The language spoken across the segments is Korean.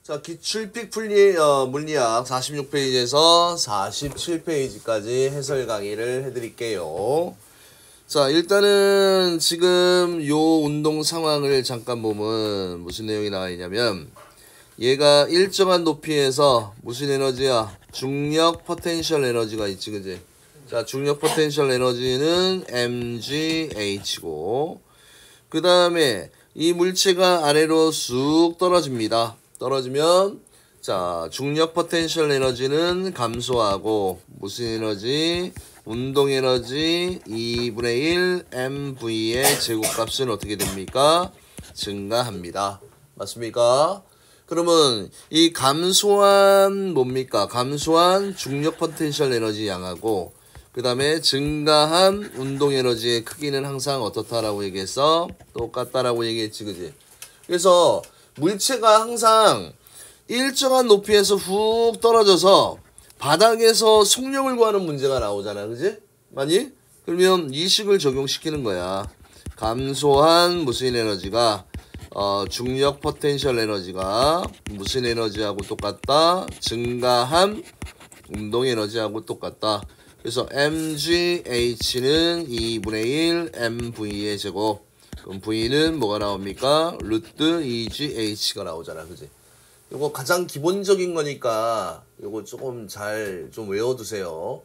자, 기출픽 물리학 46페이지에서 47페이지까지 해설 강의를 해드릴게요. 자, 일단은 지금 요 운동 상황을 잠깐 보면 무슨 내용이 나와 있냐면, 얘가 일정한 높이에서 무슨 에너지야? 중력 포텐셜 에너지가 있지, 그지? 자, 중력 포텐셜 에너지는 mgH고, 그 다음에 이 물체가 아래로 쑥 떨어집니다. 떨어지면, 자, 중력 포텐셜 에너지는 감소하고, 무슨 에너지? 운동 에너지 2분의 1 mv의 제곱값은 어떻게 됩니까? 증가합니다. 맞습니까? 그러면 이 감소한 뭡니까? 감소한 중력 포텐셜 에너지 양하고 그 다음에 증가한 운동 에너지의 크기는 항상 어떻다라고 얘기했어? 똑같다라고 얘기했지, 그지? 그래서 물체가 항상 일정한 높이에서 훅 떨어져서 바닥에서 속력을 구하는 문제가 나오잖아, 그지? 맞니? 그러면 이 식을 적용시키는 거야. 감소한 무슨 에너지가 중력 포텐셜 에너지가 무슨 에너지하고 똑같다? 증가한 운동 에너지하고 똑같다. 그래서 mgH는 2분의 1 mv의 제곱. 그럼 v는 뭐가 나옵니까? 루트 2gH가 나오잖아, 그지? 요거 가장 기본적인 거니까 요거 조금 잘 좀 외워두세요.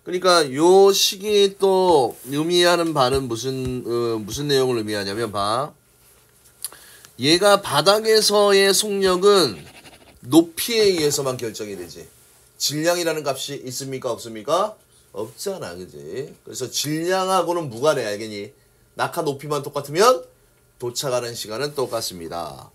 그러니까 요 식이 또 의미하는 바는 무슨 내용을 의미하냐면 봐. 얘가 바닥에서의 속력은 높이에 의해서만 결정이 되지. 질량이라는 값이 있습니까? 없습니까? 없잖아, 그지? 그래서 질량하고는 무관해, 알겠니? 낙하 높이만 똑같으면 도착하는 시간은 똑같습니다.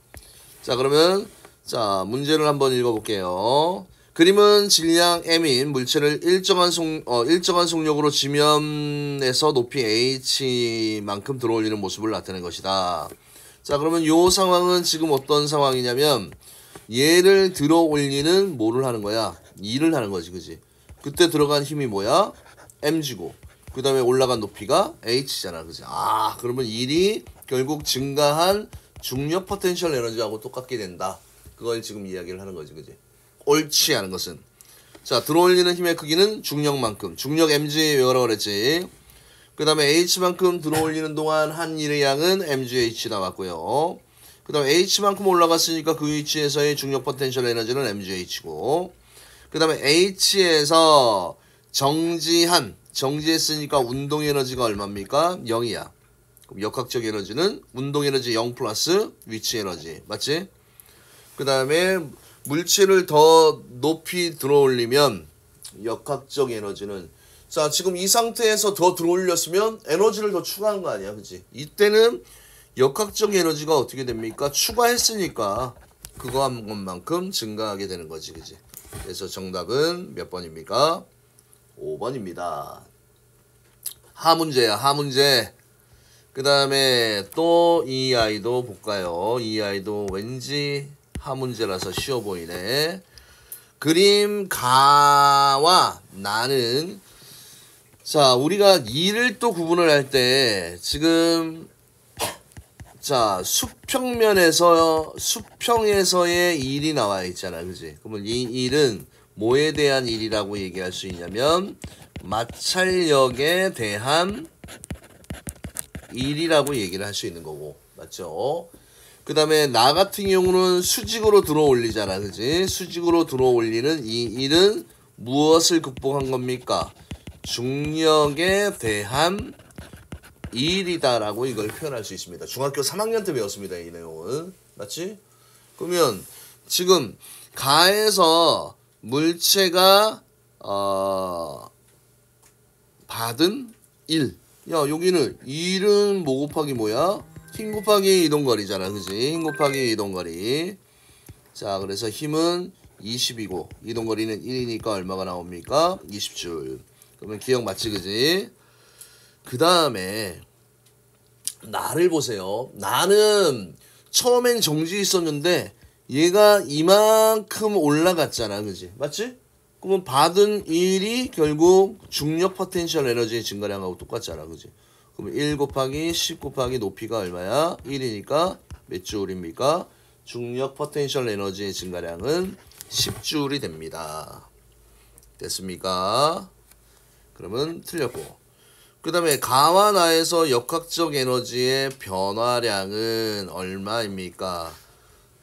자, 그러면 자, 문제를 한번 읽어볼게요. 그림은 질량 m인 물체를 일정한 속력으로 지면에서 높이 h만큼 들어올리는 모습을 나타낸 것이다. 자, 그러면 요 상황은 지금 어떤 상황이냐면 얘를 들어올리는 뭐를 하는 거야? 일을 하는 거지, 그지? 그때 들어간 힘이 뭐야? mg고 그 다음에 올라간 높이가 h잖아, 그지? 아, 그러면 일이 결국 증가한 중력 포텐셜 에너지하고 똑같게 된다. 그걸 지금 이야기를 하는 거지, 그지? 옳지 않은 것은. 자, 들어올리는 힘의 크기는 중력만큼. 중력 mg 외우라고 그랬지. 그 다음에 h만큼 들어올리는 동안 한 일의 양은 mgh 나왔고요. 그 다음에 h만큼 올라갔으니까 그 위치에서의 중력 포텐셜 에너지는 mgh고. 그 다음에 h에서 정지했으니까 운동 에너지가 얼마입니까? 0이야. 그럼 역학적 에너지는 운동 에너지 0 플러스 위치 에너지. 맞지? 그 다음에 물체를 더 높이 들어올리면 역학적 에너지는, 자, 지금 이 상태에서 더 들어올렸으면 에너지를 더 추가한 거 아니야, 그치? 이때는 역학적 에너지가 어떻게 됩니까? 추가했으니까 그거 한 것만큼 증가하게 되는 거지, 그치? 그래서 정답은 몇 번입니까? 5번입니다. 하문제야, 하문제. 그 다음에 또 이 아이도 볼까요? 이 아이도 왠지 하문제라서 쉬워 보이네. 그림 가와 나는, 자, 우리가 이를 또 구분을 할 때 지금, 자, 수평에서의 일이 나와 있잖아, 그지? 그러면 이 일은 뭐에 대한 일이라고 얘기할 수 있냐면 마찰력에 대한 일이라고 얘기를 할 수 있는 거고, 맞죠? 그 다음에 나 같은 경우는 수직으로 들어올리잖아, 그지? 수직으로 들어올리는 이 일은 무엇을 극복한 겁니까? 중력에 대한 일이다라고 이걸 표현할 수 있습니다. 중학교 3학년 때 배웠습니다, 이 내용은. 맞지? 그러면 지금 가에서 물체가 받은 일. 야, 여기는 일은 뭐 곱하기 뭐야? 힘 곱하기 이동거리잖아, 그지? 힘 곱하기 이동거리. 자, 그래서 힘은 20이고 이동거리는 1이니까 얼마가 나옵니까? 20줄. 그러면 기억 맞지, 그지? 그 다음에 나를 보세요. 나는 처음엔 정지 있었는데 얘가 이만큼 올라갔잖아, 그지? 맞지? 그러면 받은 일이 결국 중력 포텐셜 에너지의 증가량하고 똑같잖아, 그지? 그럼 1 곱하기 10 곱하기 높이가 얼마야? 1이니까 몇 줄입니까? 중력 포텐셜 에너지의 증가량은 10J이 됩니다. 됐습니까? 그러면 틀렸고. 그 다음에 가와 나에서 역학적 에너지의 변화량은 얼마입니까?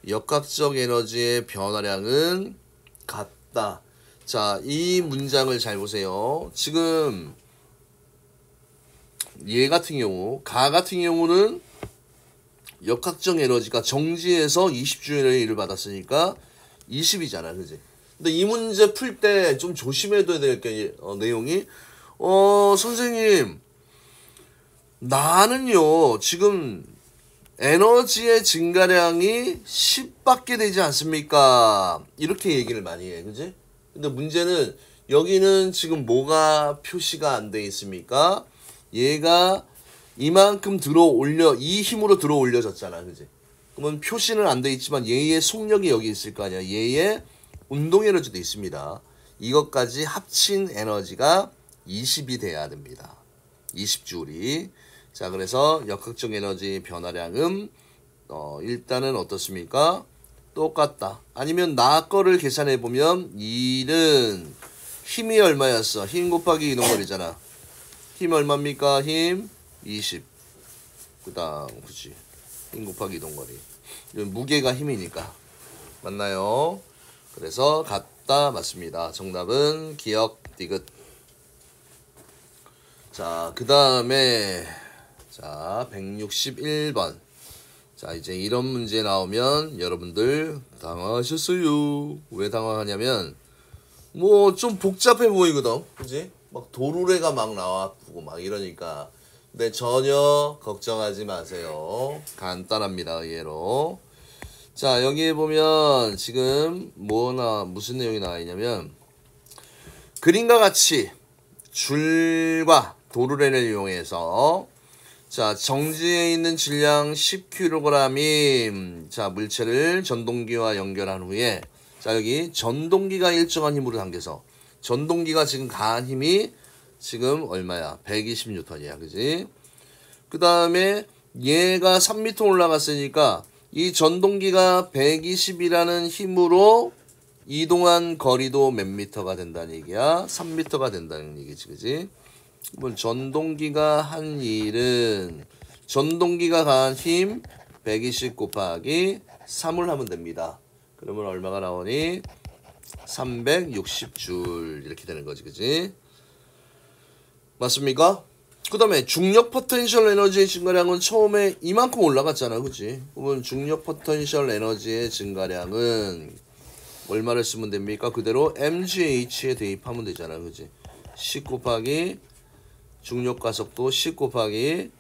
역학적 에너지의 변화량은 같다. 자, 이 문장을 잘 보세요. 지금 얘 같은 경우, 가 같은 경우는 역학적 에너지가 정지에서 20J를 받았으니까 20이잖아, 그지? 근데 이 문제 풀 때 좀 조심해둬야 될 게 내용이 선생님, 나는요 지금 에너지의 증가량이 10밖에 되지 않습니까? 이렇게 얘기를 많이 해, 그지? 근데 문제는 여기는 지금 뭐가 표시가 안 돼 있습니까? 얘가 이만큼 이 힘으로 들어 올려졌잖아, 그지? 그러면 표시는 안 돼 있지만 얘의 속력이 여기 있을 거 아니야. 얘의 운동 에너지도 있습니다. 이것까지 합친 에너지가 20이 돼야 됩니다. 20J이. 자, 그래서 역학적 에너지 변화량은 일단은 어떻습니까? 똑같다. 아니면 나 거를 계산해 보면 1은 힘이 얼마였어? 힘 곱하기 이동거리잖아. 힘 얼마입니까? 힘 20. 그다음 그치. 힘 곱하기 이동거리. 이건 무게가 힘이니까. 맞나요? 그래서 같다. 맞습니다. 정답은 기억 디귿. 자, 그 다음에 자 161번. 자, 이제 이런 문제 나오면 여러분들 당황하셨어요. 왜 당황하냐면 뭐 좀 복잡해 보이거든, 그지? 막 도루래가 막 나왔고 막 이러니까. 근데 전혀 걱정하지 마세요. 간단합니다, 의외로. 자, 여기에 보면 지금 무슨 내용이 나와 있냐면 그림과 같이 줄과 도루래를 이용해서 자, 정지에 있는 질량 10kg인 자, 물체를 전동기와 연결한 후에 자, 여기 전동기가 일정한 힘으로 당겨서 전동기가 지금 가한 힘이 지금 얼마야? 120N이야. 그지? 그 다음에 얘가 3m 올라갔으니까 이 전동기가 120이라는 힘으로 이동한 거리도 몇 미터가 된다는 얘기야? 3m가 된다는 얘기지. 그지? 그럼 전동기가 한 일은 전동기가 가한 힘 120 곱하기 3을 하면 됩니다. 그러면 얼마가 나오니? 360줄 이렇게 되는 거지. 그지? 맞습니까? 그 다음에 중력 포텐셜 에너지의 증가량은 처음에 이만큼 올라갔잖아. 그치? 그러면 중력 포텐셜 에너지의 증가량은 얼마를 쓰면 됩니까? 그대로 mgh에 대입하면 되잖아. 그치? 10 곱하기 중력 가속도 10 곱하기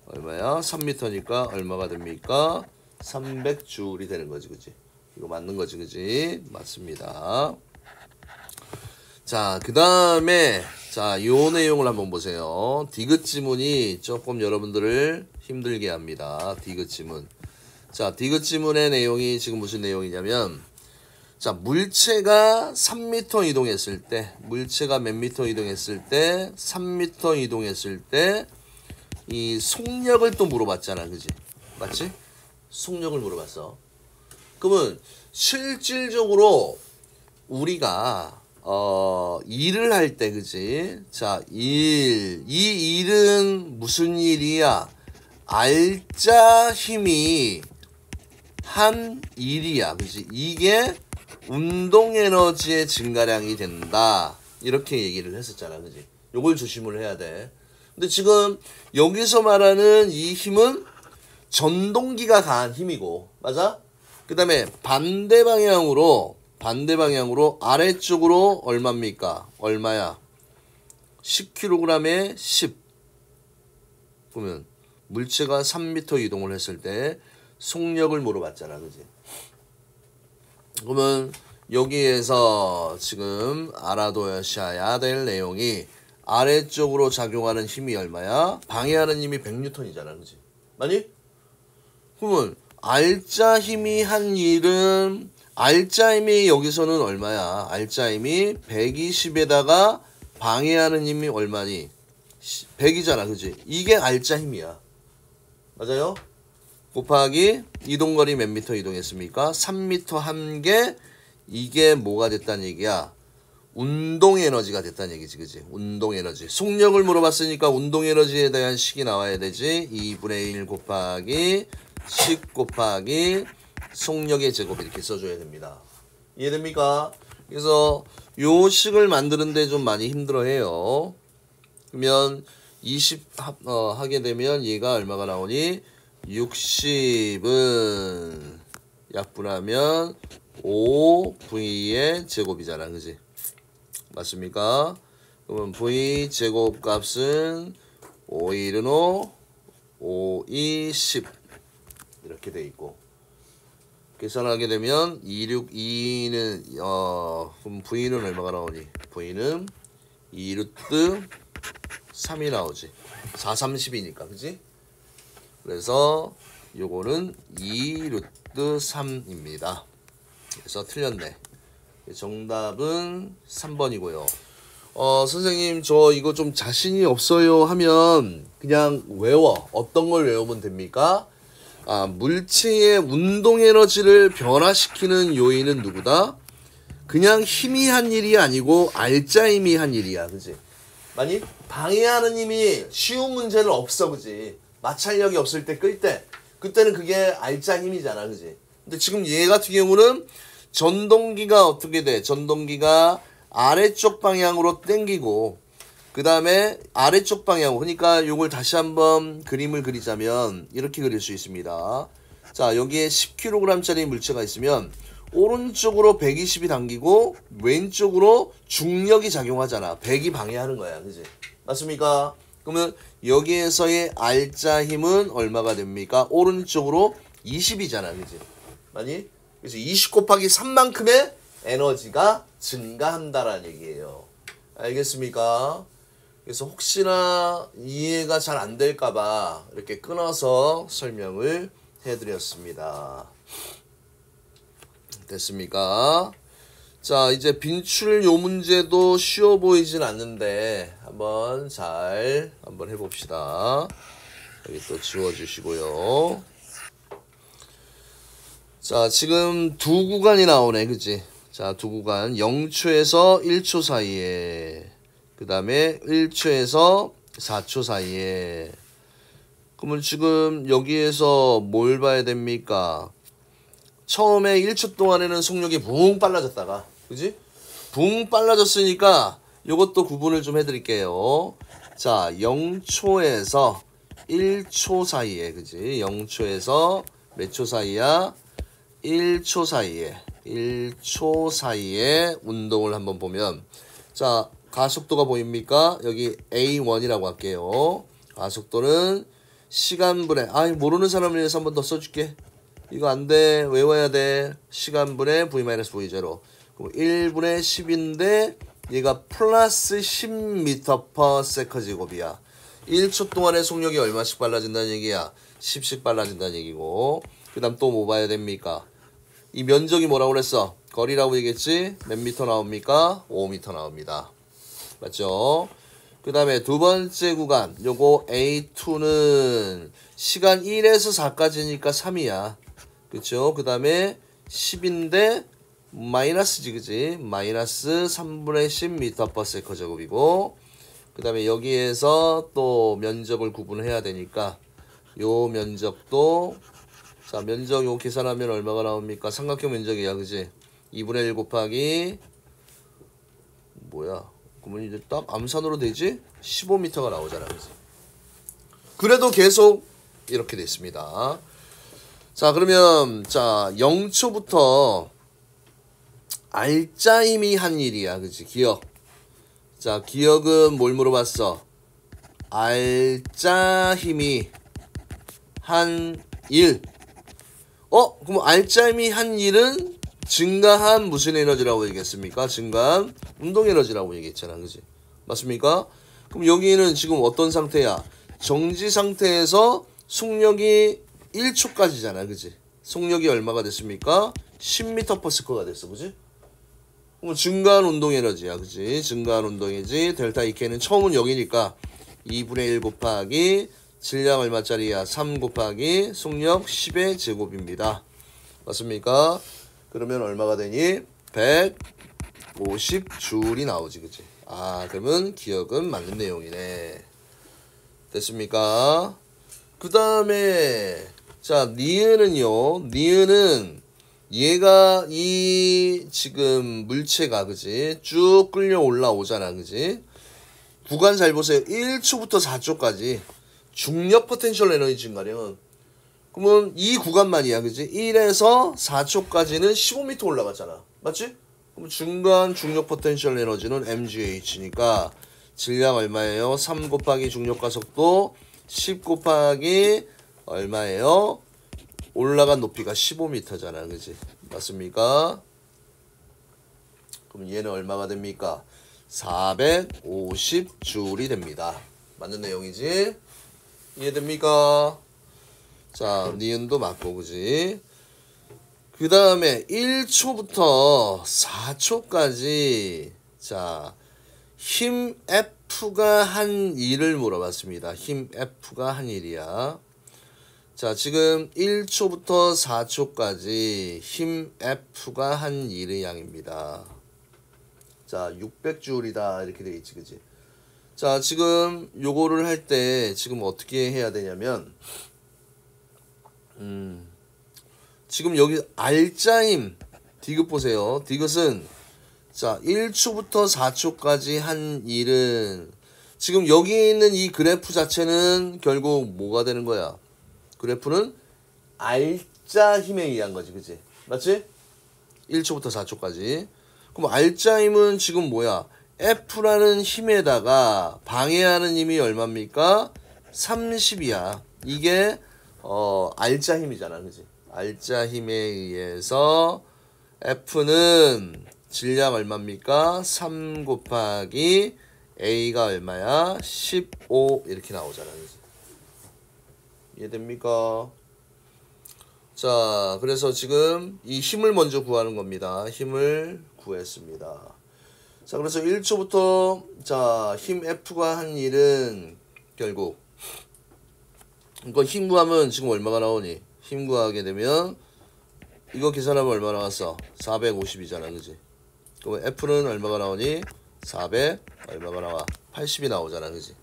얼마야? 3m니까 얼마가 됩니까? 300줄이 되는 거지. 그치? 이거 맞는 거지. 그치? 맞습니다. 자, 그 다음에 자, 요 내용을 한번 보세요. 디귿 지문이 조금 여러분들을 힘들게 합니다. 디귿 지문. 자, 디귿 지문의 내용이 지금 무슨 내용이냐면 자, 물체가 3m 이동했을 때 물체가 몇 미터 이동했을 때 3m 이동했을 때 이 속력을 또 물어봤잖아. 그지? 맞지? 속력을 물어봤어. 그러면 실질적으로 우리가 일을 할 때, 그지? 자, 이 일은 무슨 일이야? 알짜 힘이 한 일이야, 그지? 이게 운동 에너지의 증가량이 된다. 이렇게 얘기를 했었잖아, 그지? 요걸 조심을 해야 돼. 근데 지금 여기서 말하는 이 힘은 전동기가 가한 힘이고, 맞아? 그 다음에 반대 방향으로 아래쪽으로 얼마입니까? 얼마야? 10kg에 10. 보면 물체가 3m 이동을 했을 때 속력을 물어봤잖아. 그지? 그러면 여기에서 지금 알아두셔야 될 내용이 아래쪽으로 작용하는 힘이 얼마야? 방해하는 힘이 100N이잖아. 그지? 맞니? 그러면 알짜 힘이 한 일은 알짜 힘이 여기서는 얼마야? 알짜 힘이 120에다가 방해하는 힘이 얼마니? 100이잖아. 그지? 이게 알짜 힘이야. 맞아요? 곱하기 이동거리 몇 미터 이동했습니까? 3미터 한 개. 이게 뭐가 됐다는 얘기야? 운동에너지가 됐다는 얘기지, 그지? 운동에너지. 속력을 물어봤으니까 운동에너지에 대한 식이 나와야 되지. 2분의 1 곱하기 10 곱하기 속력의 제곱 이렇게 써줘야 됩니다. 이해됩니까? 그래서 요 식을 만드는데 좀 많이 힘들어해요. 그러면 20 하게 되면 얘가 얼마가 나오니? 60은 약분하면 5v의 제곱이잖아, 그지? 맞습니까? 그러면 v 제곱 값은 5, 1은 5, 5, 2, 10 이렇게 돼 있고, 계산하게 되면 2, 6, 2는 그럼 v는 얼마가 나오니? v는 2루트 3이 나오지. 4, 30이니까, 그지? 그래서 요거는 2루트 3입니다. 그래서 틀렸네. 정답은 3번이고요. 선생님 저 이거 좀 자신이 없어요 하면 그냥 외워. 어떤 걸 외우면 됩니까? 물체의 운동 에너지를 변화시키는 요인은 누구다? 그냥 힘이 한 일이 아니고 알짜 힘이 한 일이야, 그지? 아니 방해하는 힘이 쉬운 문제는 없어, 그지? 마찰력이 없을 때 끌 때 그때는 그게 알짜 힘이잖아, 그지? 근데 지금 얘 같은 경우는 전동기가 어떻게 돼? 전동기가 아래쪽 방향으로 당기고 그 다음에 아래쪽 방향, 그러니까 요걸 다시 한번 그림을 그리자면 이렇게 그릴 수 있습니다. 자, 여기에 10kg짜리 물체가 있으면 오른쪽으로 120이 당기고 왼쪽으로 중력이 작용하잖아. 100이 방해하는 거야, 그지? 맞습니까? 그러면 여기에서의 알짜 힘은 얼마가 됩니까? 오른쪽으로 20이잖아, 그지? 아니? 그래서 20 곱하기 3만큼의 에너지가 증가한다라는 얘기예요. 알겠습니까? 그래서 혹시나 이해가 잘 안 될까봐 이렇게 끊어서 설명을 해드렸습니다. 됐습니까? 자, 이제 빈출 요 문제도 쉬워 보이진 않는데 한번 해봅시다. 여기 또 지워주시고요. 자, 지금 두 구간이 나오네, 그치? 자, 두 구간 0초에서 1초 사이에, 그 다음에 1초에서 4초 사이에. 그러면 지금 여기에서 뭘 봐야 됩니까? 처음에 1초 동안에는 속력이 붕 빨라졌다가, 그지? 붕 빨라졌으니까 요것도 구분을 좀 해드릴게요. 자, 0초에서 1초 사이에, 그지? 0초에서 몇 초 사이야? 1초 사이에 운동을 한번 보면, 자, 가속도가 보입니까? 여기 A1이라고 할게요. 가속도는 시간분의, 모르는 사람을 위해서 한번 더 써줄게. 이거 안 돼. 외워야 돼. 시간분의 V-V0. 그럼 1분의 10인데 얘가 플러스 10m/s 제곱이야. 1초 동안의 속력이 얼마씩 빨라진다는 얘기야? 10씩 빨라진다는 얘기고. 그 다음 또 뭐 봐야 됩니까? 이 면적이 뭐라고 그랬어? 거리라고 얘기했지? 몇 미터 나옵니까? 5m 나옵니다. 맞죠? 그 다음에 두 번째 구간, 요거 A2는 시간 1에서 4까지니까 3이야. 그쵸? 그 다음에 10인데 마이너스지, 그지? 마이너스 3분의 10m/s 제곱이고, 그 다음에 여기에서 또 면적을 구분해야 되니까 요 면적도, 자, 면적 요 계산하면 얼마가 나옵니까? 삼각형 면적이야, 그지? 2분의 1 곱하기 뭐야? 그러면 이제 딱 암산으로 되지? 15m가 나오잖아, 그지? 그래도 계속 이렇게 됐습니다. 자, 그러면 자 0초부터 알짜 힘이 한 일이야, 그지? 기억. 자, 기억은 뭘 물어봤어? 알짜 힘이 한 일. 그럼 알짜 힘이 한 일은 증가한 무슨 에너지라고 얘기했습니까? 증가한 운동 에너지라고 얘기했잖아, 그지? 맞습니까? 그럼 여기는 지금 어떤 상태야? 정지 상태에서 속력이 1초까지잖아, 그지? 속력이 얼마가 됐습니까? 10m/s가 됐어, 그지? 그럼 증가한 운동 에너지야, 그지? 증가한 운동 에너지 델타 EK는 처음은 여기니까 2분의 1 곱하기 질량 얼마짜리야? 3 곱하기 속력 10의 제곱입니다. 맞습니까? 그러면 얼마가 되니? 150줄이 나오지, 그치? 아, 그러면 기억은 맞는 내용이네. 됐습니까? 그 다음에 자, 니은은요. 니은은 얘가 이 지금 물체가 그지? 쭉 끌려 올라오잖아, 그지? 구간 잘 보세요. 1초부터 4초까지 중력 포텐셜 에너지 증가량. 그러면 이 구간만이야, 그지? 1에서 4초까지는 15m 올라갔잖아. 맞지? 그럼 중간 중력 포텐셜 에너지는 mgh니까 질량 얼마예요? 3 곱하기 중력 가속도 10 곱하기 얼마예요? 올라간 높이가 15m잖아, 그지? 맞습니까? 그럼 얘는 얼마가 됩니까? 450줄이 됩니다. 맞는 내용이지? 이해됩니까? 자, 니은도 맞고, 그지? 그 다음에 1초부터 4초까지, 자, 힘 F가 한 일을 물어봤습니다. 힘 F가 한 일이야. 자, 지금 1초부터 4초까지 힘 F가 한 일의 양입니다. 자, 600줄이다. 이렇게 돼 있지, 그지? 자, 지금 요거를 할 때 지금 어떻게 해야 되냐면, 지금 여기 알짜임 디귿 보세요. 디귿은 자 1초부터 4초까지 한 일은 지금 여기 있는 이 그래프 자체는 결국 뭐가 되는 거야? 그래프는 알짜 힘에 의한 거지, 그치? 맞지? 1초부터 4초까지. 그럼 알짜 힘은 지금 뭐야? F라는 힘에다가 방해하는 힘이 얼마입니까? 30이야. 이게 알짜 힘이잖아, 그치? 알짜 힘에 의해서 F는 질량 얼마입니까? 3 곱하기 A가 얼마야? 15 이렇게 나오잖아, 그치? 이해됩니까? 자, 그래서 지금 이 힘을 먼저 구하는 겁니다. 힘을 구했습니다. 자, 그래서 1초부터 자, 힘 F가 한 일은 결국 이거 힘 구하면 지금 얼마가 나오니? 힘 구하게 되면 이거 계산하면 얼마 나왔어? 450이잖아, 그지? 그럼 F는 얼마가 나오니? 400 얼마가 나와? 80이 나오잖아, 그지?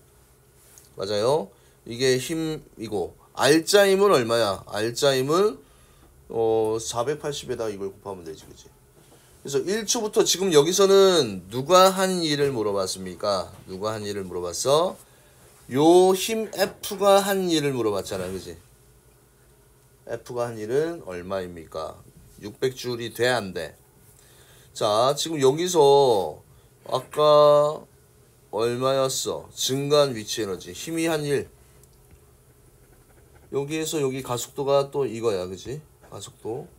맞아요? 이게 힘이고 알짜 힘은 얼마야? 알짜 힘은 480에다 이걸 곱하면 되지, 그지? 그래서 1초부터 지금 여기서는 누가 한 일을 물어봤습니까? 누가 한 일을 물어봤어? 요 힘 F가 한 일을 물어봤잖아, 그지? F가 한 일은 얼마입니까? 600줄이 돼, 안 돼? 자, 지금 여기서 아까 얼마였어? 증가한 위치 에너지 힘이 한 일. 여기에서 여기 가속도가 또 이거야, 그지? 가속도.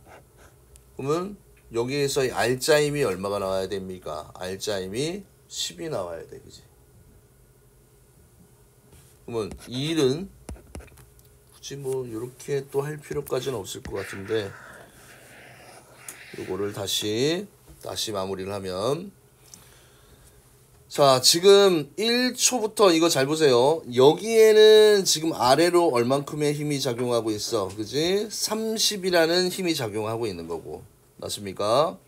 그러면 여기에서 이 알짜 힘이 얼마가 나와야 됩니까? 알짜 힘이 10이 나와야 돼, 그지? 그러면 이 일은 굳이 뭐 이렇게 또 할 필요까지는 없을 것 같은데 요거를 다시 마무리를 하면 자, 지금 1초부터 이거 잘 보세요. 여기에는 지금 아래로 얼만큼의 힘이 작용하고 있어, 그지? 30이라는 힘이 작용하고 있는 거고, 맞습니까?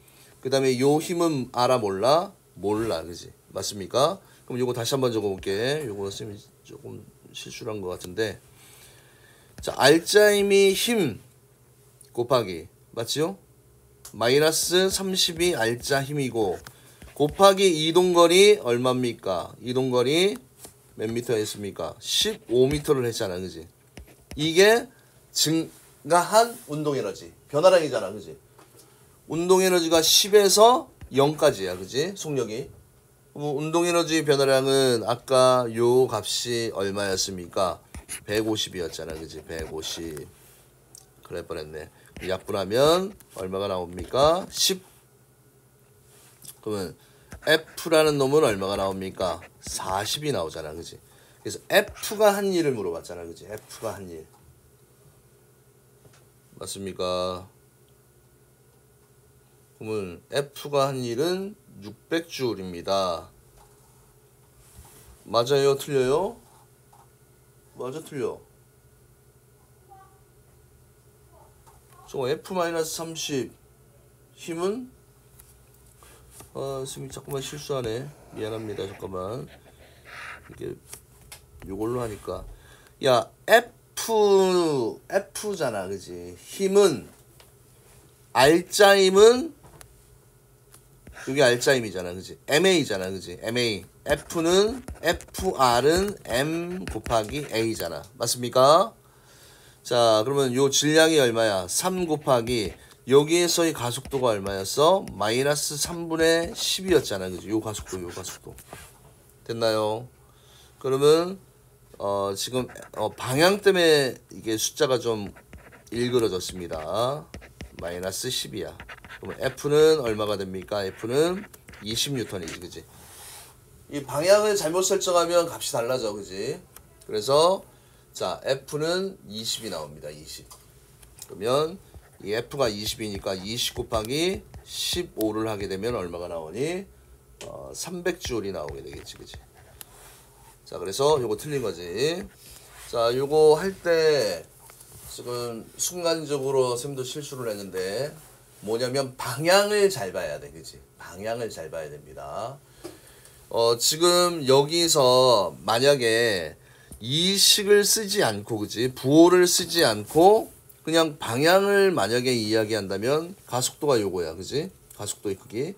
그 다음에 요 힘은 알아 몰라? 몰라, 그지? 맞습니까? 그럼 요거 다시 한번 적어볼게. 요거 쌤이 조금 실수를 한 것 같은데, 자, 알짜 힘이 힘 곱하기, 맞지요? 마이너스 30이 알짜 힘이고 곱하기 이동거리 얼마입니까? 이동거리 몇 미터 했습니까? 15m를 했잖아, 그지? 이게 증가한 운동에너지 변화량이잖아, 그지? 운동에너지가 10에서 0까지야, 그지? 속력이. 운동에너지 변화량은 아까 요 값이 얼마였습니까? 150이었잖아, 그지? 150. 그럴 뻔했네. 약분하면 얼마가 나옵니까? 10. 그러면 F라는 놈은 얼마가 나옵니까? 40이 나오잖아, 그지? 그래서 F가 한 일을 물어봤잖아, 그지? F가 한 일. 맞습니까? 그러면 F가 한 일은 600줄입니다. 맞아요? 틀려요? 맞아 틀려? 저거 F-30 힘은 스미 잠깐만 실수하네. 미안합니다. 잠깐만. 이게 요걸로 하니까 야 F잖아 그지? 힘은 R자임은 여기 R자임이잖아 그지? MA잖아 그지? MA F는 FR은 M 곱하기 A잖아 맞습니까? 자 그러면 요 질량이 얼마야? 3 곱하기 여기에서의 가속도가 얼마였어? 마이너스 3분의 10이었잖아 그지? 요 가속도 됐나요? 그러면 지금 방향 때문에 이게 숫자가 좀 일그러졌습니다. 마이너스 10이야. 그러면 F는 얼마가 됩니까? F는 20N이지 그지? 이 방향을 잘못 설정하면 값이 달라져 그지? 그래서 자 F는 20이 나옵니다. 20. 그러면 이 F가 20이니까 20 곱하기 15를 하게 되면 얼마가 나오니? 300J이 나오게 되겠지 그지? 자 그래서 요거 틀린 거지. 자 요거 할 때 지금 순간적으로 쌤도 실수를 했는데 뭐냐면 방향을 잘 봐야 돼 그지? 방향을 잘 봐야 됩니다. 지금 여기서 만약에 이 식을 쓰지 않고 그지? 부호를 쓰지 않고 그냥 방향을 만약에 이야기한다면 가속도가 요거야 그지? 가속도의 크기.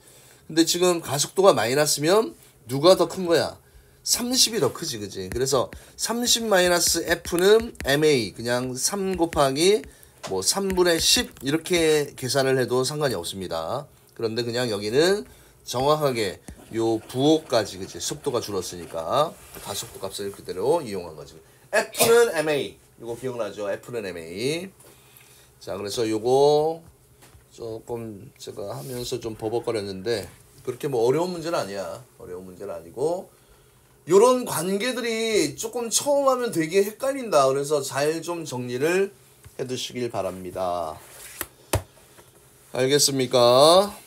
근데 지금 가속도가 마이너스면 누가 더 큰 거야? 30이 더 크지 그지? 그래서 30 마이너스 F는 MA 그냥 3 곱하기 뭐 3분의 10 이렇게 계산을 해도 상관이 없습니다. 그런데 그냥 여기는 정확하게 요 부호까지 그지? 속도가 줄었으니까 가속도 값을 그대로 이용한 거지. F는 MA 이거 기억나죠? F는 MA. 자 그래서 요거 조금 제가 하면서 좀 버벅거렸는데 그렇게 뭐 어려운 문제는 아니야. 어려운 문제는 아니고 요런 관계들이 조금 처음 하면 되게 헷갈린다. 그래서 잘 좀 정리를 해 두시길 바랍니다. 알겠습니까?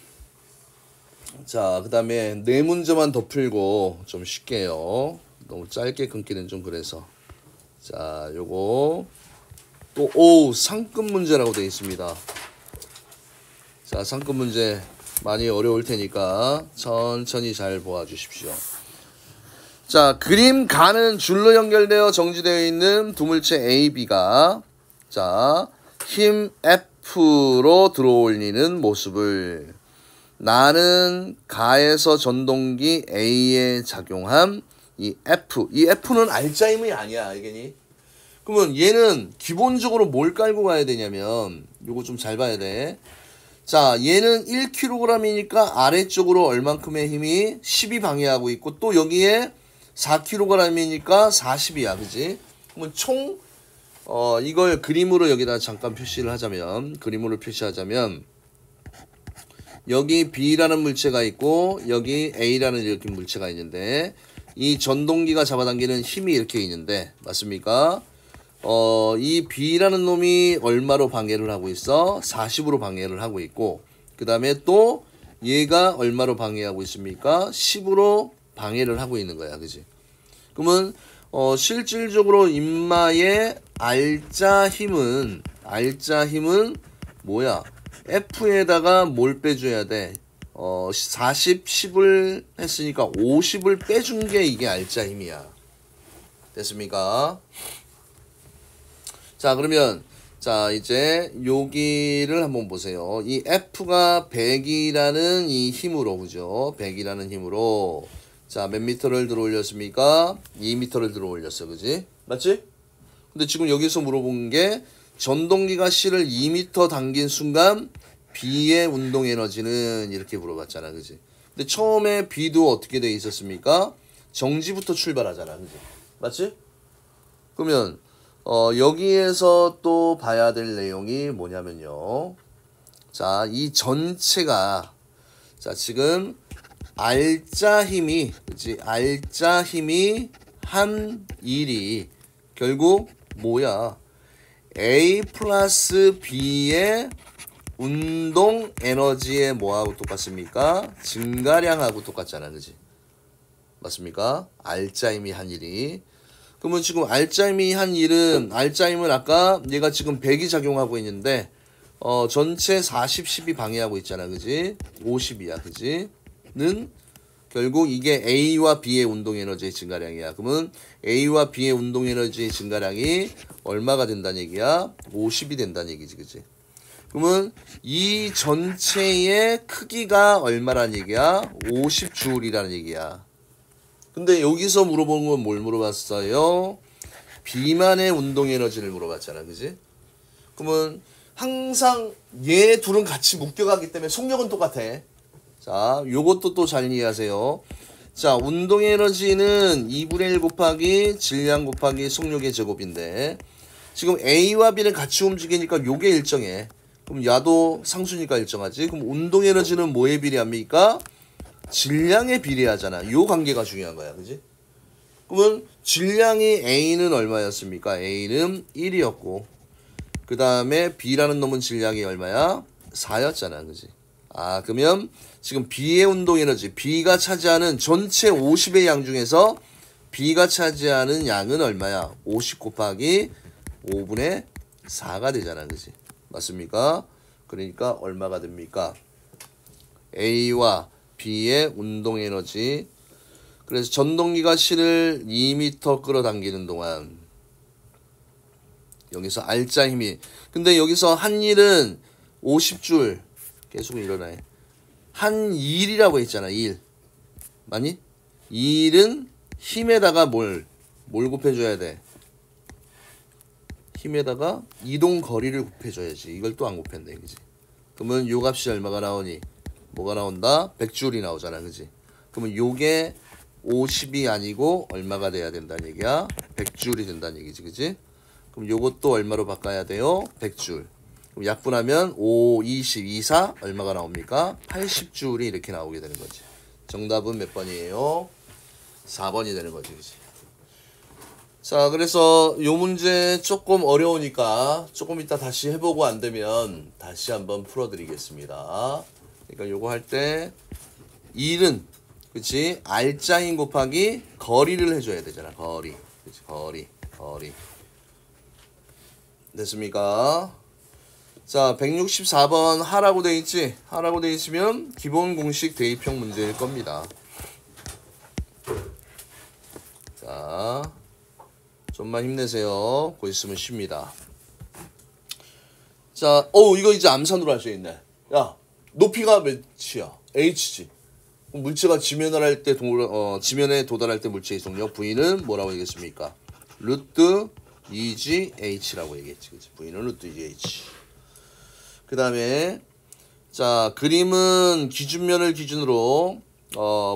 자, 그 다음에 네 문제만 더 풀고 좀 쉽게요. 너무 짧게 끊기는 좀 그래서. 자, 요거 또 상급 문제라고 되어 있습니다. 자, 상급 문제 많이 어려울 테니까 천천히 잘 보아주십시오. 자, 그림 가는 줄로 연결되어 정지되어 있는 두 물체 A, B가 자, 힘 F로 들어올리는 모습을 나는 가에서 전동기 A에 작용한 이 F는 R자임이 아니야, 알겠니? 그러면 얘는 기본적으로 뭘 깔고 가야 되냐면 요거 좀 잘 봐야 돼. 자, 얘는 1kg이니까 아래쪽으로 얼만큼의 힘이 10이 방해하고 있고 또 여기에 4kg이니까 40이야. 그지? 그러면 총 이걸 그림으로 여기다 잠깐 표시를 하자면 그림으로 표시하자면 여기 B라는 물체가 있고 여기 A라는 이렇게 물체가 있는데 이 전동기가 잡아당기는 힘이 이렇게 있는데 맞습니까? 이 B라는 놈이 얼마로 방해를 하고 있어? 40으로 방해를 하고 있고 그 다음에 또 얘가 얼마로 방해하고 있습니까? 10으로 방해를 하고 있는 거야. 그지? 그러면 실질적으로 인마의 R자 힘은 뭐야? F에다가 뭘 빼줘야 돼? 40, 10을 했으니까 50을 빼준 게 이게 R자 힘이야. 됐습니까? 자, 그러면 자, 이제 여기를 한번 보세요. 이 F가 100이라는 이 힘으로 그죠? 100이라는 힘으로 자, 몇 미터를 들어 올렸습니까? 2미터를 들어 올렸어. 그지? 맞지? 근데 지금 여기서 물어본 게 전동기가 C를 2m 당긴 순간 B의 운동 에너지는 이렇게 물어봤잖아. 그지? 근데 처음에 B도 어떻게 돼 있었습니까? 정지부터 출발하잖아. 그지? 맞지? 그러면 여기에서 또 봐야 될 내용이 뭐냐면요. 자, 이 전체가 자, 지금 R자 힘이 그치? R자 힘이 한 일이 결국 뭐야? A 플러스 B의 운동 에너지의 뭐하고 똑같습니까? 증가량하고 똑같잖아. 그지? 맞습니까? R자 힘이 한 일이. 그러면 지금 알짜임이 한 일은, 알짜임은 아까 얘가 지금 100이 작용하고 있는데 전체 40, 10이 방해하고 있잖아. 그지? 50이야. 그지? 는 결국 이게 A와 B의 운동 에너지의 증가량이야. 그러면 A와 B의 운동 에너지의 증가량이 얼마가 된다는 얘기야? 50이 된다는 얘기지. 그지? 그러면 이 전체의 크기가 얼마라는 얘기야? 50주울이라는 얘기야. 근데 여기서 물어본 건 뭘 물어봤어요? 비만의 운동 에너지를 물어봤잖아. 그지? 그러면 항상 얘 둘은 같이 묶여가기 때문에 속력은 똑같아. 자, 요것도 또 잘 이해하세요. 자, 운동 에너지는 2분의 1 곱하기 질량 곱하기 속력의 제곱인데 지금 A와 B는 같이 움직이니까 요게 일정해. 그럼 야도 상수니까 일정하지. 그럼 운동 에너지는 뭐에 비례합니까? 질량에 비례하잖아. 요 관계가 중요한 거야. 그지? 그러면 질량이 A는 얼마였습니까? A는 1이었고 그 다음에 B라는 놈은 질량이 얼마야? 4였잖아. 그지? 아, 그러면 지금 B의 운동 에너지, B가 차지하는 전체 50의 양 중에서 B가 차지하는 양은 얼마야? 50 곱하기 5분의 4가 되잖아. 그지? 맞습니까? 그러니까 얼마가 됩니까? A와 B의 운동 에너지. 그래서 전동기가 실을 2m 끌어당기는 동안 여기서 R자 힘이, 근데 여기서 한 일은 50줄 계속 일어나요. 한 일이라고 했잖아. 일 맞니? 일은 힘에다가 뭘 곱해줘야 돼? 힘에다가 이동 거리를 곱해줘야지. 이걸 또 안 곱했네. 그지? 그러면 요 값이 얼마가 나오니? 뭐가 나온다? 100줄이 나오잖아. 그지? 그러면 요게 50이 아니고 얼마가 돼야 된다는 얘기야? 100줄이 된다는 얘기지. 그지? 그럼 요것도 얼마로 바꿔야 돼요? 100줄. 그럼 약분하면 5, 20, 24 얼마가 나옵니까? 80줄이 이렇게 나오게 되는 거지. 정답은 몇 번이에요? 4번이 되는 거지. 그치? 자, 그래서 요 문제 조금 어려우니까 조금 이따 다시 해보고 안 되면 다시 한번 풀어드리겠습니다. 그러니까 요거 할 때 일은 그치? R자인 곱하기 거리를 해줘야 되잖아. 거리. 그치? 거리. 됐습니까? 자, 164번 하라고 돼 있지? 하라고 돼 있으면 기본 공식 대입형 문제일 겁니다. 자, 좀만 힘내세요. 곧 있으면 쉽니다. 자, 이거 이제 암산으로 할 수 있네. 야, 높이가 몇이야? h지. 물체가 지면을 할 때 지면에 도달할 때 물체의 속력 V는 뭐라고 얘기했습니까? 루트 2GH라고 얘기했지. 그치? V는 루트 2GH. 그 다음에 자, 그림은 기준면을 기준으로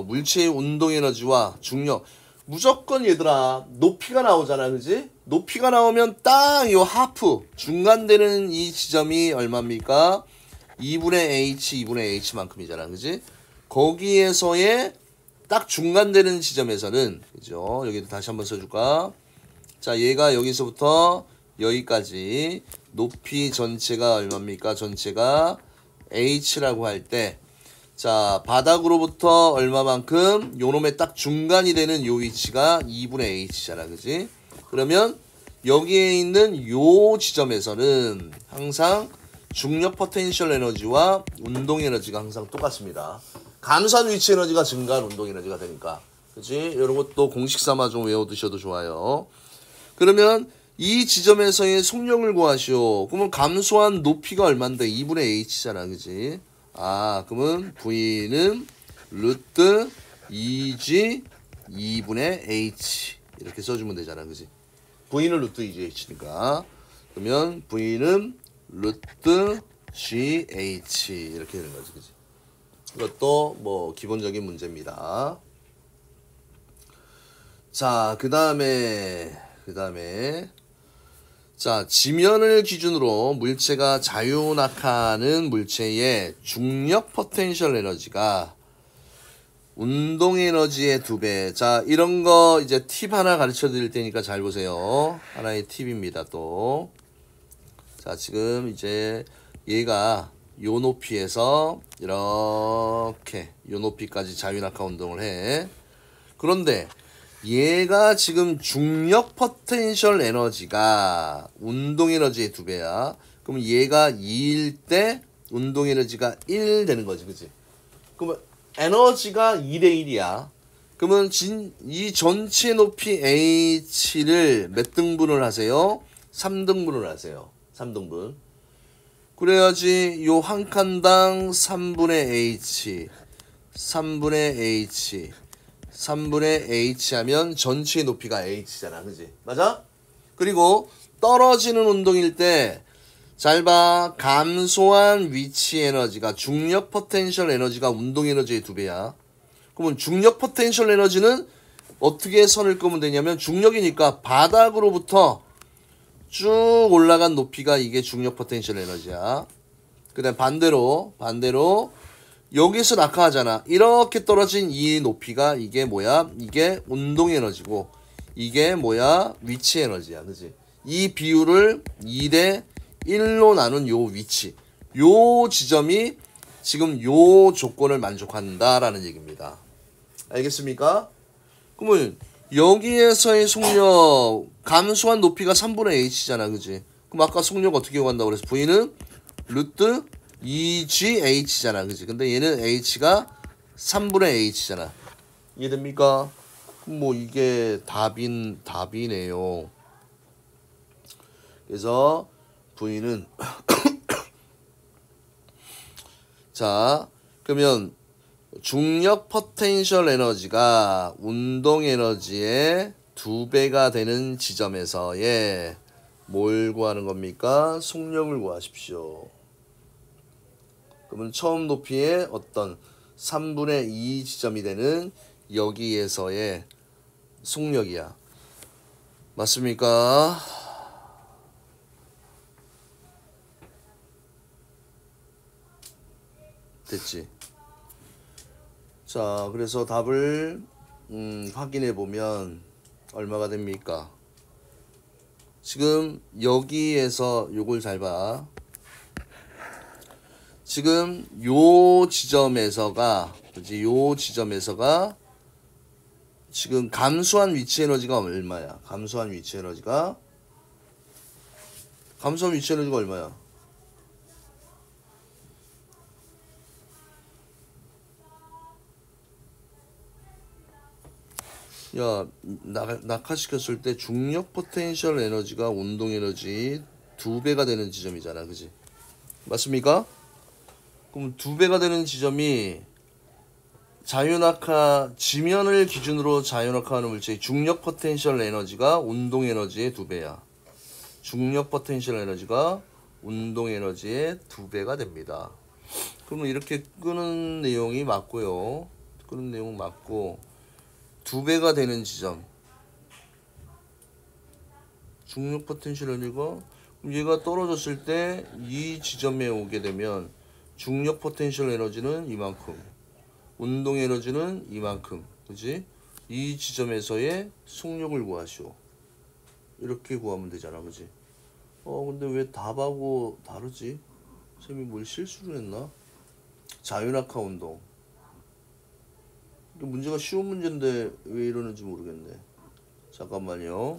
물체의 운동 에너지와 중력, 무조건 얘들아 높이가 나오잖아. 그지? 높이가 나오면 딱 요 하프 중간 되는 이 지점이 얼마입니까? 2분의 H, 2분의 H만큼이잖아. 그지? 거기에서의 딱 중간 되는 지점에서는, 그죠? 여기도 다시 한번 써줄까? 자, 얘가 여기서부터 여기까지 높이 전체가 얼마입니까? 전체가 H라고 할 때, 자, 바닥으로부터 얼마만큼? 요놈의 딱 중간이 되는 요 위치가 2분의 H잖아. 그지? 그러면 여기에 있는 요 지점에서는 항상 중력 포텐셜 에너지와 운동 에너지가 항상 똑같습니다. 감소한 위치 에너지가 증가한 운동 에너지가 되니까. 그치? 이런 것도 공식 삼아 좀 외워두셔도 좋아요. 그러면 이 지점에서의 속력을 구하시오. 그러면 감소한 높이가 얼만데? 2분의 H잖아. 그지? 아, 그러면 V는 루트 2G 2분의 H 이렇게 써주면 되잖아. 그지? V는 루트 2GH니까. 그러면 V는 루트 GH 이렇게 되는 거지. 그지? 이것도 뭐 기본적인 문제입니다. 자, 그 다음에 자, 지면을 기준으로 물체가 자유낙하하는 물체의 중력 포텐셜 에너지가 운동 에너지의 2배. 자, 이런 거 이제 팁 하나 가르쳐 드릴 테니까 잘 보세요. 하나의 팁입니다, 또. 자, 지금 이제 얘가 요 높이에서 이렇게 요 높이까지 자유낙하 운동을 해. 그런데 얘가 지금 중력 포텐셜 에너지가 운동 에너지의 2배야. 그럼 얘가 2일 때 운동 에너지가 1 되는 거지, 그치? 그러면 에너지가 2대 1이야. 그러면 이 전체 높이 h를 몇 등분을 하세요? 3등분을 하세요. 3등분. 그래야지 요 한 칸당 3분의 h, 3분의 h, 3분의 h 하면 전체의 높이가 h잖아, 그지? 맞아? 그리고 떨어지는 운동일 때 잘 봐. 감소한 위치 에너지가 중력 포텐셜 에너지가 운동 에너지의 2배야. 그러면 중력 포텐셜 에너지는 어떻게 선을 끄면 되냐면 중력이니까 바닥으로부터 쭉 올라간 높이가 이게 중력 포텐셜 에너지야. 그 다음 반대로 여기서 낙하하잖아. 이렇게 떨어진 이 높이가 이게 뭐야? 이게 운동 에너지고 이게 뭐야? 위치 에너지야. 그치? 이 비율을 2대 1로 나눈 요 위치, 요 지점이 지금 요 조건을 만족한다라는 얘기입니다. 알겠습니까? 그러면 여기에서의 속력 감소한 높이가 3분의 h잖아, 그지? 그럼 아까 속력 어떻게 구한다고 그래서 V는 루트 2GH잖아, 그지? 근데 얘는 H가 3분의 H잖아. 이해됩니까? 뭐 이게 답이네요. 그래서 V는 자, 그러면 중력 포텐셜 에너지가 운동 에너지의 2배가 되는 지점에서의 뭘 구하는 겁니까? 속력을 구하십시오. 그러면 처음 높이의 어떤 3분의 2 지점이 되는 여기에서의 속력이야. 맞습니까? 됐지? 자, 그래서 답을 확인해 보면 얼마가 됩니까? 지금 여기에서 요걸 잘 봐. 지금 요 지점에서가, 그치? 요 지점에서가 지금 감소한 위치 에너지가 얼마야? 감소한 위치 에너지가 얼마야? 야, 낙하시켰을 때 중력 포텐셜 에너지가 운동 에너지 2배가 되는 지점이잖아, 그지? 맞습니까? 그럼 2배가 되는 지점이 자유낙하, 지면을 기준으로 자유낙하하는 물체의 중력 포텐셜 에너지가 운동 에너지의 2배야. 중력 포텐셜 에너지가 운동 에너지의 2배가 됩니다. 그러면 이렇게 끄는 내용이 맞고요. 끄는 내용 맞고 2배가 되는 지점. 중력 포텐셜 에너지가 얘가 떨어졌을 때 이 지점에 오게 되면 중력 포텐셜 에너지는 이만큼, 운동 에너지는 이만큼, 그지? 이 지점에서의 속력을 구하시오. 이렇게 구하면 되잖아, 그지? 근데 왜 답하고 다르지? 쌤이 뭘 실수를 했나? 자유낙하 운동. 문제가 쉬운 문제인데 왜 이러는지 모르겠네. 잠깐만요.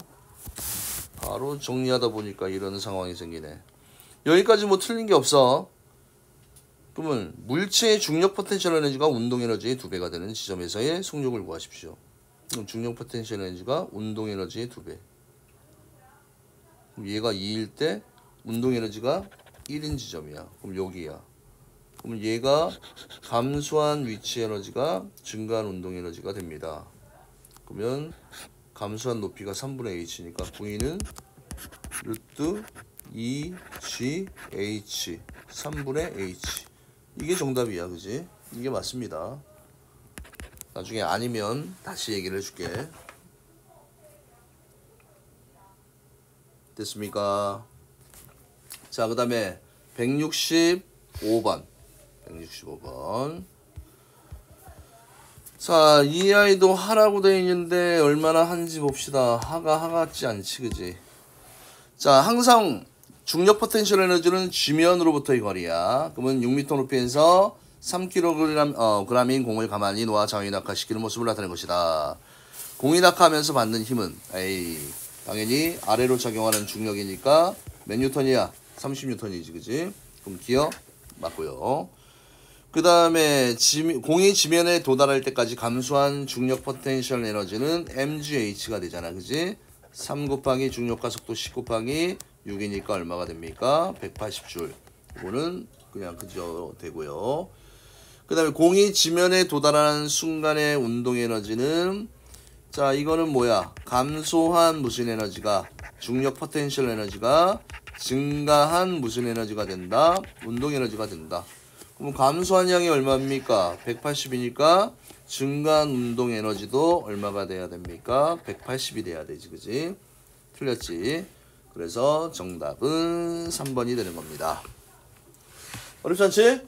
바로 정리하다 보니까 이런 상황이 생기네. 여기까지 뭐 틀린 게 없어. 그러면 물체의 중력 포텐셜 에너지가 운동 에너지의 2배가 되는 지점에서의 속력을 구하십시오. 그럼 중력 포텐셜 에너지가 운동 에너지의 2배. 그럼 얘가 2일 때 운동 에너지가 1인 지점이야. 그럼 여기야. 그럼 얘가 감소한 위치 에너지가 증가한 운동 에너지가 됩니다. 그러면 감소한 높이가 3분의 h니까 V는 루트 2GH 3분의 h. 이게 정답이야, 그지? 이게 맞습니다. 나중에 아니면 다시 얘기를 해줄게. 됐습니까? 자, 그 다음에 165번. 자, 이 아이도 하라고 되어 있는데 얼마나 하는지 봅시다. 하가 같지 않지, 그지? 자, 항상 중력 포텐셜 에너지는 지면으로부터의 거리야. 그러면 6m 높이에서 3kg인 공을 가만히 놓아 자유낙하시키는 모습을 나타낸 것이다. 공이 낙하하면서 받는 힘은 에이 당연히 아래로 작용하는 중력이니까 몇 뉴턴이야? 30뉴턴이지 그지? 그럼 기억 맞고요. 그 다음에 공이 지면에 도달할 때까지 감소한 중력 포텐셜 에너지는 mgh가 되잖아 그지? 3 곱하기 중력과 속도 10 곱하기 6이니까 얼마가 됩니까? 180줄. 이거는 그냥 그저 되고요. 그 다음에 공이 지면에 도달하는 순간의 운동 에너지는 자 이거는 뭐야? 감소한 무슨 에너지가 중력 포텐셜 에너지가 증가한 무슨 에너지가 된다? 운동 에너지가 된다. 그럼 감소한 양이 얼마입니까? 180이니까 증가한 운동 에너지도 얼마가 돼야 됩니까? 180이 돼야 되지 그지? 틀렸지? 그래서 정답은 3번이 되는 겁니다. 어렵지 않지?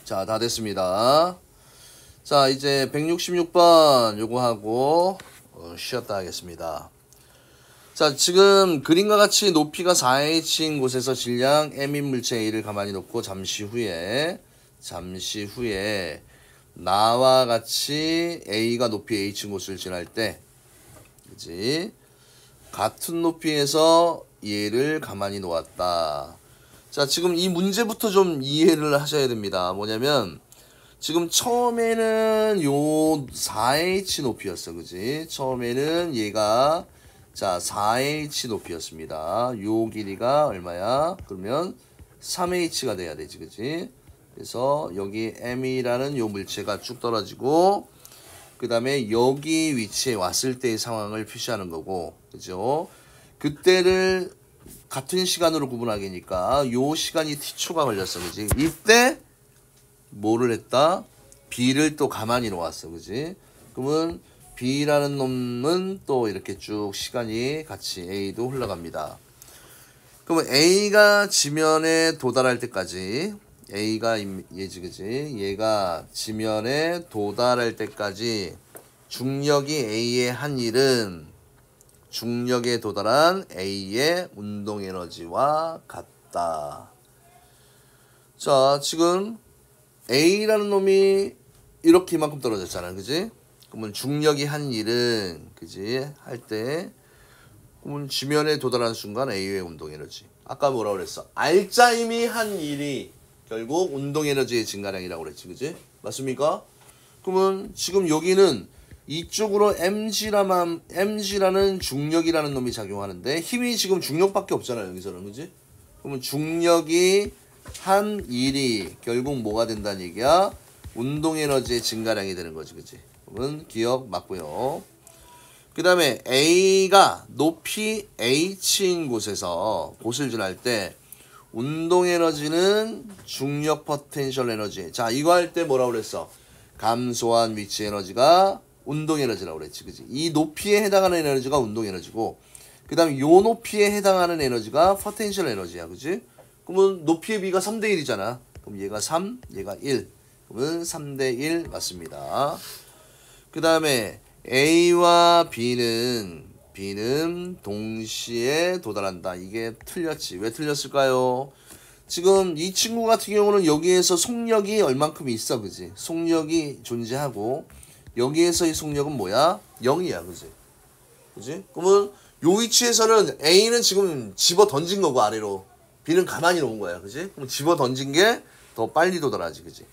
자, 다 됐습니다. 자, 이제 166번 요거 하고 쉬었다 하겠습니다. 자, 지금 그림과 같이 높이가 4h인 곳에서 질량 m인 물체 A를 가만히 놓고 잠시 후에 나와 같이 A가 높이 h인 곳을 지날 때 그치? 같은 높이에서 얘를 가만히 놓았다. 자, 지금 이 문제부터 좀 이해를 하셔야 됩니다. 뭐냐면 지금 처음에는 요 4h 높이였어. 그지? 처음에는 얘가 자 4h 높이였습니다. 요 길이가 얼마야? 그러면 3h가 돼야 되지. 그지? 그래서 여기 m이라는 요 물체가 쭉 떨어지고 그 다음에 여기 위치에 왔을 때의 상황을 표시하는 거고 그죠? 그때를 같은 시간으로 구분하기니까 요 시간이 t초가 걸렸어. 그지? 이때 뭐를 했다? B를 또 가만히 놓았어. 그지? 그러면 B라는 놈은 또 이렇게 쭉 시간이 같이 A도 흘러갑니다. 그러면 A가 지면에 도달할 때까지 A가 얘지 그지? 얘가 지면에 도달할 때까지 중력이 A의 한 일은 중력에 도달한 A의 운동 에너지와 같다. 자, 지금 A라는 놈이 이렇게 이만큼 떨어졌잖아. 그지? 그러면 중력이 한 일은 그지? 할 때 그러면 지면에 도달하는 순간 A의 운동 에너지. 아까 뭐라고 그랬어? 알짜임이 한 일이 결국 운동 에너지의 증가량이라고 그랬지. 그지? 맞습니까? 그러면 지금 여기는 이쪽으로 mg라는 중력이라는 놈이 작용하는데 힘이 지금 중력밖에 없잖아요. 여기서는. 그지? 그러면 중력이 한 일이 결국 뭐가 된다는 얘기야? 운동 에너지의 증가량이 되는 거지. 그지? 그러면 기억 맞고요. 그 다음에 A가 높이 H인 곳을 지날 때 운동 에너지는 중력 포텐셜 에너지. 자, 이거 할 때 뭐라고 그랬어? 감소한 위치 에너지가 운동 에너지라고 그랬지. 그지? 이 높이에 해당하는 에너지가 운동 에너지고 그 다음에 요 높이에 해당하는 에너지가 포텐셜 에너지야. 그지? 그러면 높이의 비가 3대 1이잖아. 그럼 얘가 3, 얘가 1. 그러면 3대 1 맞습니다. 그 다음에 A와 B는 동시에 도달한다. 이게 틀렸지. 왜 틀렸을까요? 지금 이 친구 같은 경우는 여기에서 속력이 얼만큼 있어. 그지? 속력이 존재하고 여기에서의 속력은 뭐야? 0이야. 그지? 그지? 그러면 요 위치에서는 A는 지금 집어 던진 거고 아래로 B는 가만히 놓은 거야. 그지? 그럼 집어 던진 게 더 빨리 도달하지. 그지?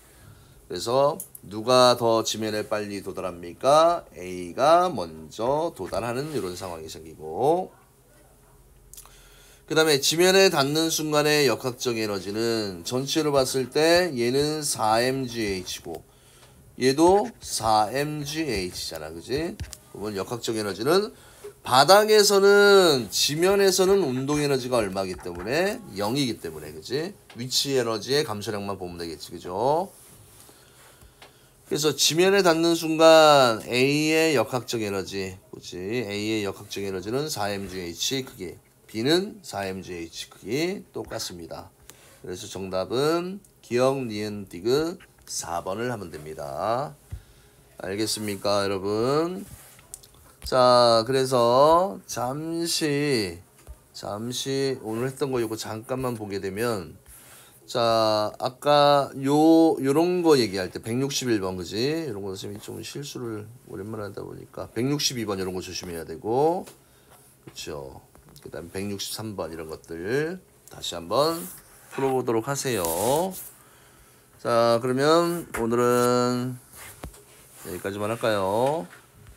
그래서 누가 더 지면에 빨리 도달합니까? A가 먼저 도달하는 이런 상황이 생기고 그 다음에 지면에 닿는 순간의 역학적 에너지는 전체로 봤을 때 얘는 4mgh고 얘도 4mgh잖아. 그지? 그러면 역학적 에너지는 바닥에서는 지면에서는 운동 에너지가 얼마이기 때문에 0이기 때문에 그지? 위치 에너지의 감소량만 보면 되겠지. 그죠? 그래서 지면에 닿는 순간 A의 역학적 에너지 그치? A의 역학적 에너지는 4mgh 크기 B는 4mgh 크기 똑같습니다. 그래서 정답은 기억, 니은, 디귿 4번을 하면 됩니다. 알겠습니까 여러분? 자, 그래서 잠시 오늘 했던 거 이거 잠깐만 보게 되면 자, 아까 요런 거 얘기할 때 161번 그지? 이런 거 선생님이 좀 실수를 오랜만에 하다 보니까 162번 이런 거 조심해야 되고, 그렇죠? 그다음 163번 이런 것들 다시 한번 풀어보도록 하세요. 자, 그러면 오늘은 여기까지만 할까요?